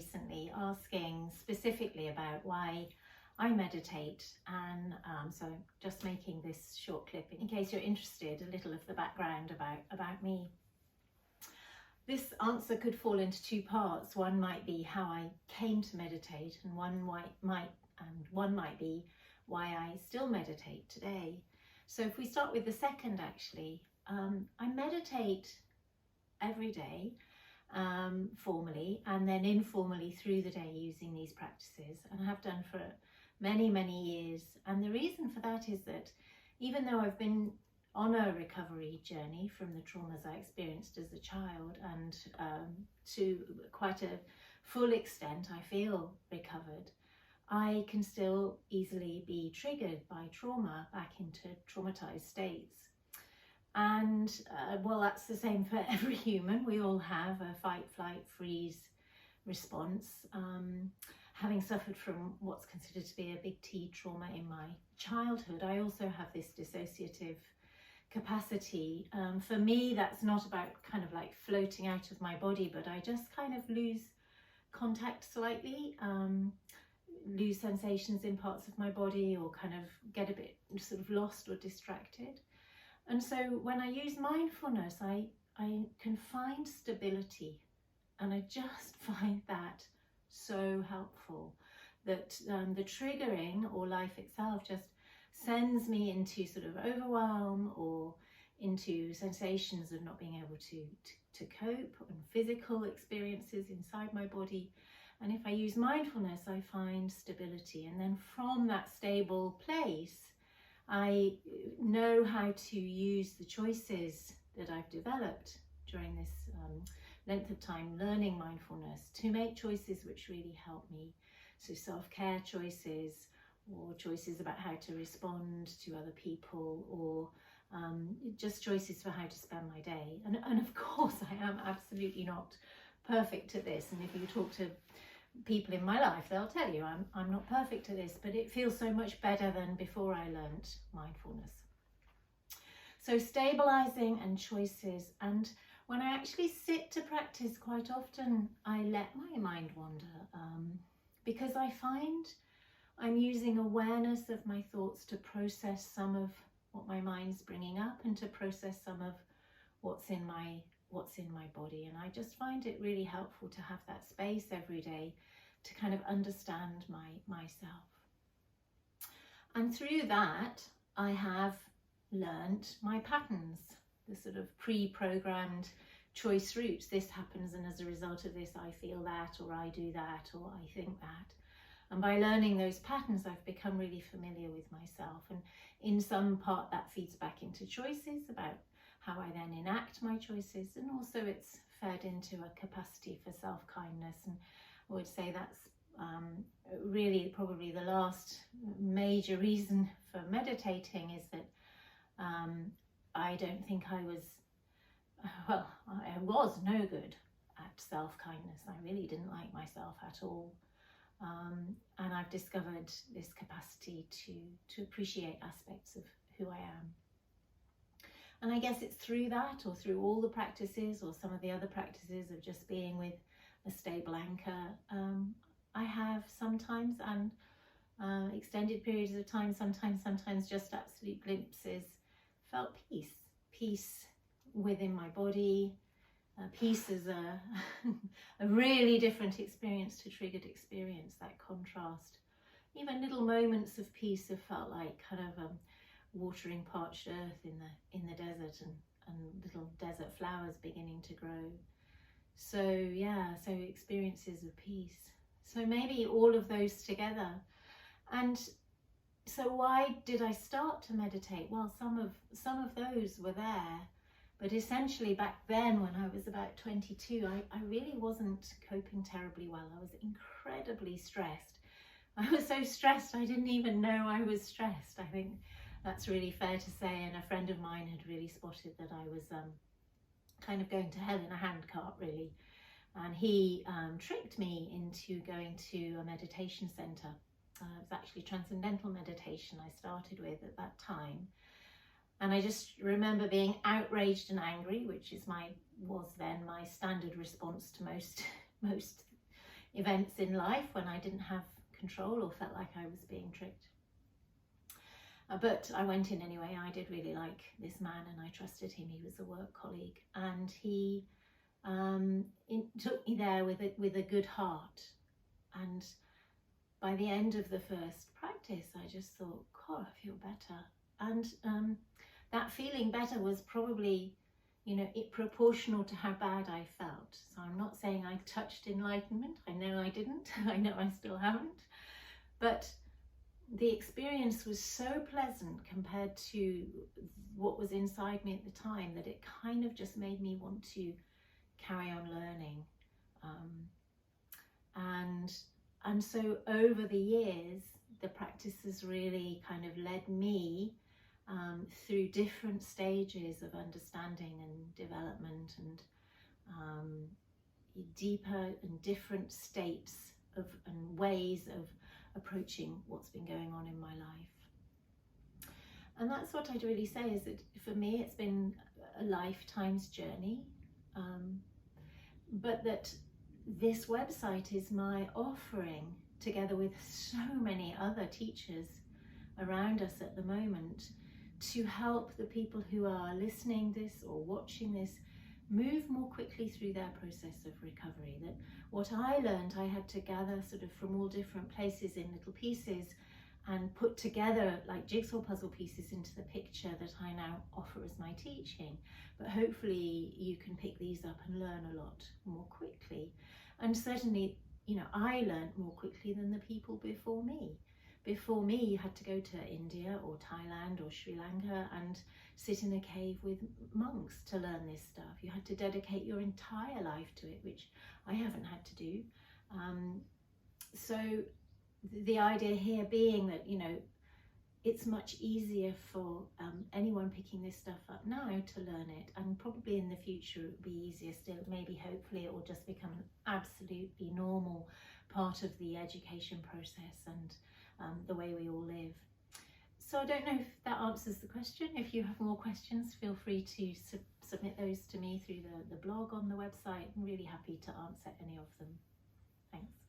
recently asking specifically about why I meditate, and so I'm just making this short clip in case you're interested, a little of the background about me. This answer could fall into two parts. One might be how I came to meditate, and one might be why I still meditate today. So if we start with the second, actually, I meditate every day, formally and then informally through the day using these practices, and I have done for many years. And the reason for that is that even though I've been on a recovery journey from the traumas I experienced as a child, and to quite a full extent I feel recovered, I can still easily be triggered by trauma back into traumatized states. And well, that's the same for every human. We all have a fight, flight, freeze response. Having suffered from what's considered to be a big T trauma in my childhood, I also have this dissociative capacity. For me, that's not about kind of like floating out of my body, but I just kind of lose contact slightly, lose sensations in parts of my body, or kind of get a bit sort of lost or distracted. And so when I use mindfulness, I can find stability, and I just find that so helpful, that the triggering or life itself just sends me into sort of overwhelm or into sensations of not being able to cope, and physical experiences inside my body. And if I use mindfulness, I find stability, and then from that stable place I know how to use the choices that I've developed during this length of time learning mindfulness to make choices which really help me. So self-care choices, or choices about how to respond to other people, or just choices for how to spend my day. And of course I am absolutely not perfect at this, and if you talk to people in my life, they'll tell you I'm not perfect at this, but it feels so much better than before I learned mindfulness. So stabilizing and choices. And when I actually sit to practice, quite often I let my mind wander, because I find I'm using awareness of my thoughts to process some of what my mind's bringing up, and to process some of what's in my body. And I just find it really helpful to have that space every day to kind of understand myself. And through that, I have learnt my patterns, the sort of pre-programmed choice routes. This happens, and as a result of this I feel that, or I do that, or I think that. And by learning those patterns, I've become really familiar with myself, and in some part that feeds back into choices about how I then enact my choices, and also it's fed into a capacity for self-kindness. And I would say that's really probably the last major reason for meditating, is that I don't think I was no good at self-kindness. I really didn't like myself at all. And I've discovered this capacity to appreciate aspects of who I am. And I guess it's through that, or through all the practices, or some of the other practices of just being with a stable anchor, I have sometimes, and extended periods of time, sometimes just absolute glimpses, felt peace within my body. Peace is a really different experience to triggered experience, that contrast. Even little moments of peace have felt like kind of watering parched earth in the desert, and little desert flowers beginning to grow. So yeah, so experiences of peace. So maybe all of those together. And so why did I start to meditate? Well, some of those were there, but essentially back then, when I was about 22, I really wasn't coping terribly well. I was incredibly stressed. I was so stressed I didn't even know I was stressed. I think that's really fair to say, and a friend of mine had really spotted that I was kind of going to hell in a handcart, really. And he tricked me into going to a meditation centre. It was actually transcendental meditation I started with at that time. And I just remember being outraged and angry, which was then my standard response to most events in life when I didn't have control or felt like I was being tricked. But I went in anyway. I did really like this man and I trusted him. He was a work colleague, and he took me there with a good heart. And by the end of the first practice, I just thought, God, I feel better. And that feeling better was probably, proportional to how bad I felt. So I'm not saying I touched enlightenment. I know I didn't. I know I still haven't. But the experience was so pleasant compared to what was inside me at the time that it kind of just made me want to carry on learning. And so over the years, the practice has really kind of led me through different stages of understanding and development, and deeper and different states and ways of approaching what's been going on in my life. And that's what I'd really say, is that for me it's been a lifetime's journey, but that this website is my offering, together with so many other teachers around us at the moment, to help the people who are listening this or watching this move more quickly through their process of recovery. That what I learned, I had to gather sort of from all different places in little pieces and put together like jigsaw puzzle pieces into the picture that I now offer as my teaching. But hopefully you can pick these up and learn a lot more quickly. And certainly, I learned more quickly than the people before me. Before me, you had to go to India or Thailand or Sri Lanka and sit in a cave with monks to learn this stuff. You had to dedicate your entire life to it, which I haven't had to do. So the idea here being that, it's much easier for anyone picking this stuff up now to learn it, and probably in the future it will be easier still. Maybe hopefully it will just become an absolutely normal part of the education process and the way we all live. So I don't know if that answers the question. If you have more questions, feel free to submit those to me through the blog on the website. I'm really happy to answer any of them. Thanks.